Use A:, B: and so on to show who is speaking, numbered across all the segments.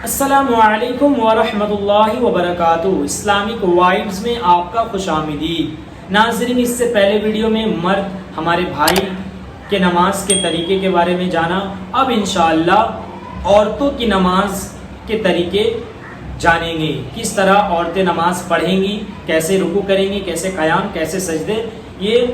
A: السلام علیکم ورحمۃ اللہ وبرکاتہ۔ اسلامک وائبز میں آپ کا خوش آمدید۔ ناظرین، اس سے پہلے ویڈیو میں مرد ہمارے بھائی کے نماز کے طریقے کے بارے میں جانا، اب انشاءاللہ عورتوں کی نماز کے طریقے جانیں گے۔ کس طرح عورتیں نماز پڑھیں گی، کیسے رکوع کریں گی، کیسے قیام، کیسے سجدے، یہ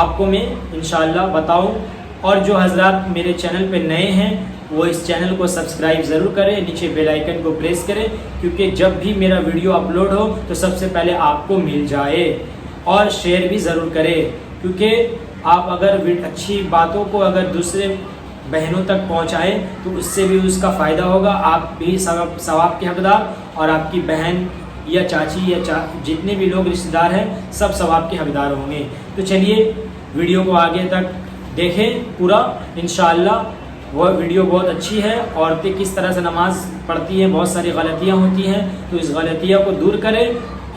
A: آپ کو میں انشاءاللہ بتاؤں۔ اور جو حضرات میرے چینل پہ نئے ہیں وہ اس چینل کو سبسکرائب ضرور کریں، نیچے بیل آئیکن کو پریس کریں، کیونکہ جب بھی میرا ویڈیو اپلوڈ ہو تو سب سے پہلے آپ کو مل جائے۔ اور شیئر بھی ضرور کریں، کیونکہ آپ اگر اچھی باتوں کو اگر دوسرے بہنوں تک پہنچائیں تو اس سے بھی اس کا فائدہ ہوگا، آپ بھی ثواب کے حقدار، اور آپ کی بہن یا چاچی یا جتنے بھی لوگ رشتہ دار ہیں سب ثواب کے حقدار ہوں گے۔ تو چلیے ویڈیو کو آگے تک دیکھیں پورا انشاءاللہ۔ وہ ویڈیو بہت اچھی ہے، عورتیں کس طرح سے نماز پڑھتی ہیں، بہت ساری غلطیاں ہوتی ہیں، تو اس غلطیوں کو دور کریں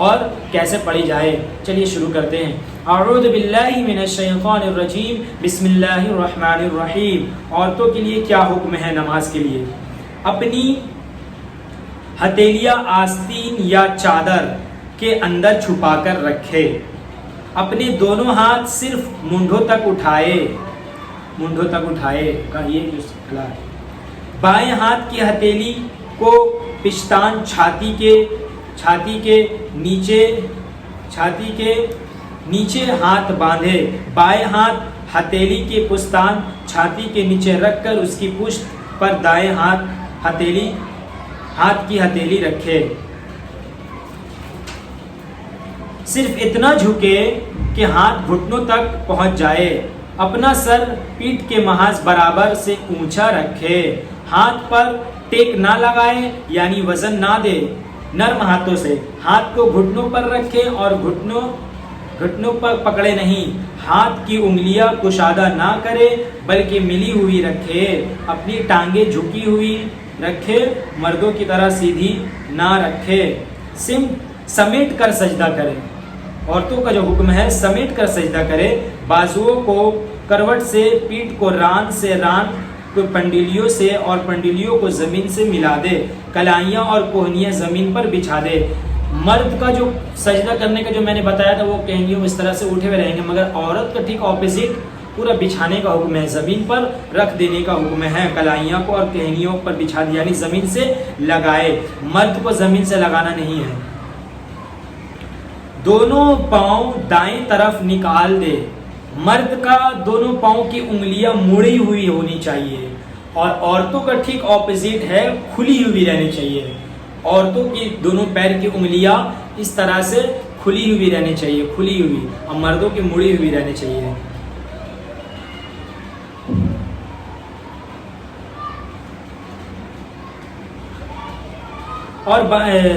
A: اور کیسے پڑھی جائے۔ چلیے شروع کرتے ہیں۔ اعوذ باللہ من الشیطان الرجیم، بسم اللہ الرحمن الرحیم۔ عورتوں کے لیے کیا حکم ہے نماز کے لیے؟ اپنی ہتھیلیاں آستین یا چادر کے اندر چھپا کر رکھے، اپنے دونوں ہاتھ صرف مونڈھوں تک اٹھائے یہ جو کھلا ہے۔ بائیں ہاتھ کی ہتھیلی کو پشتان چھاتی کے نیچے ہاتھ باندھے، بائیں ہاتھ ہتھیلی کے پشتان چھاتی کے نیچے رکھ کر اس کی پشت پر دائیں ہاتھ کی ہتھیلی رکھے، صرف اتنا جھکے کہ ہاتھ گھٹنوں تک پہنچ جائے، اپنا سر پیٹھ کے محاذ برابر سے اونچا رکھے، ہاتھ پر ٹیک نہ لگائے یعنی وزن نہ دے، نرم ہاتھوں سے ہاتھ کو گھٹنوں پر رکھے اور گھٹنوں پر پکڑے نہیں، ہاتھ کی انگلیاں کشادہ نہ کرے بلکہ ملی ہوئی رکھے، اپنی ٹانگیں جھکی ہوئی رکھے، مردوں کی طرح سیدھی نہ رکھے، سمیٹ کر سجدہ کرے۔ عورتوں کا جو حکم ہے سمیٹ کر سجدہ کرے، بازوؤں کو کروٹ سے، پیٹھ کو ران سے، ران کو پنڈلیوں سے اور پنڈلیوں کو زمین سے ملا دے، کلائیاں اور کوہنیاں زمین پر بچھا دے۔ مرد کا جو سجدہ کرنے کا جو میں نے بتایا تھا وہ کہنیوں اس طرح سے اٹھے ہوئے رہیں گے، مگر عورت کا ٹھیک اپوزٹ پورا بچھانے کا حکم ہے، زمین پر رکھ دینے کا حکم ہے، کلائیاں کو اور کہنیوں پر بچھا دے یعنی زمین سے لگائے، مرد کو زمین سے لگانا نہیں ہے۔ دونوں پاؤں دائیں طرف نکال دے، مرد کا دونوں پاؤں کی انگلیاں مڑی ہوئی ہونی چاہیے اور عورتوں کا ٹھیک اپوزٹ ہے، کھلی ہوئی رہنی چاہیے۔ عورتوں کی دونوں پیر کی انگلیاں اس طرح سے کھلی ہوئی رہنی چاہیے، کھلی ہوئی، اور مردوں کی مڑی ہوئی رہنی چاہیے۔ اور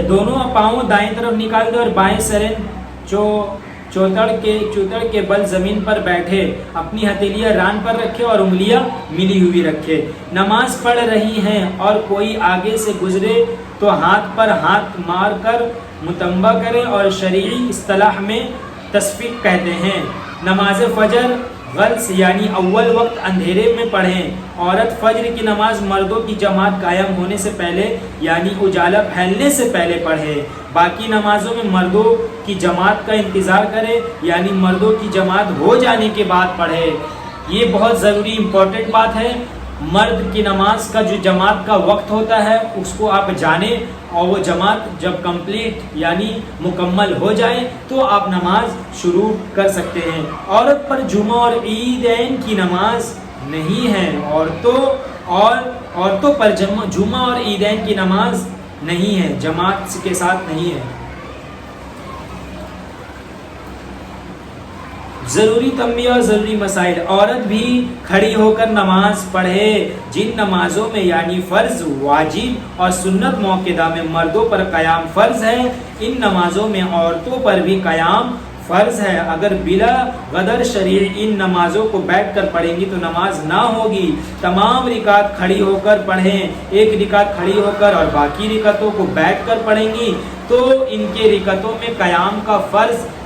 A: دونوں پاؤں دائیں طرف نکال دے اور بائیں سرے چوتڑ کے بل زمین پر بیٹھے، اپنی ہتھیلیاں ران پر رکھے اور انگلیاں ملی ہوئی رکھے۔ نماز پڑھ رہی ہیں اور کوئی آگے سے گزرے تو ہاتھ پر ہاتھ مار کر متنبہ کرے اور شرعی اصطلاح میں تصفیق کہتے ہیں۔ نماز فجر غلس یعنی اول وقت اندھیرے میں پڑھیں، عورت فجر کی نماز مردوں کی جماعت قائم ہونے سے پہلے یعنی اجالا پھیلنے سے پہلے پڑھے، باقی نمازوں میں مردوں کی جماعت کا انتظار کرے یعنی مردوں کی جماعت ہو جانے کے بعد پڑھے۔ یہ بہت ضروری امپورٹنٹ بات ہے، مرد کی نماز کا جو جماعت کا وقت ہوتا ہے اس کو آپ جانیں، اور وہ جماعت جب کمپلیٹ یعنی مکمل ہو جائے تو آپ نماز شروع کر سکتے ہیں۔ عورت پر جمعہ اور عیدین کی نماز نہیں ہے، عورتوں پر جمعہ اور عیدین کی نماز نہیں ہے، جماعت کے ساتھ نہیں ہے۔ ضروری تنبیہ اور ضروری مسائل۔ عورت بھی کھڑی ہو کر نماز پڑھے، جن نمازوں میں یعنی فرض، واجب اور سنت موقدہ میں مردوں پر قیام فرض ہے، ان نمازوں میں عورتوں پر بھی قیام فرض ہے۔ اگر بلا غدر شرعی ان نمازوں کو بیٹھ کر پڑھیں گی تو نماز نہ ہوگی۔ تمام رکعت کھڑی ہو کر پڑھیں، ایک رکعت کھڑی ہو کر اور باقی رکعتوں کو بیٹھ کر پڑھیں گی تو ان کے رکعتوں میں قیام کا فرض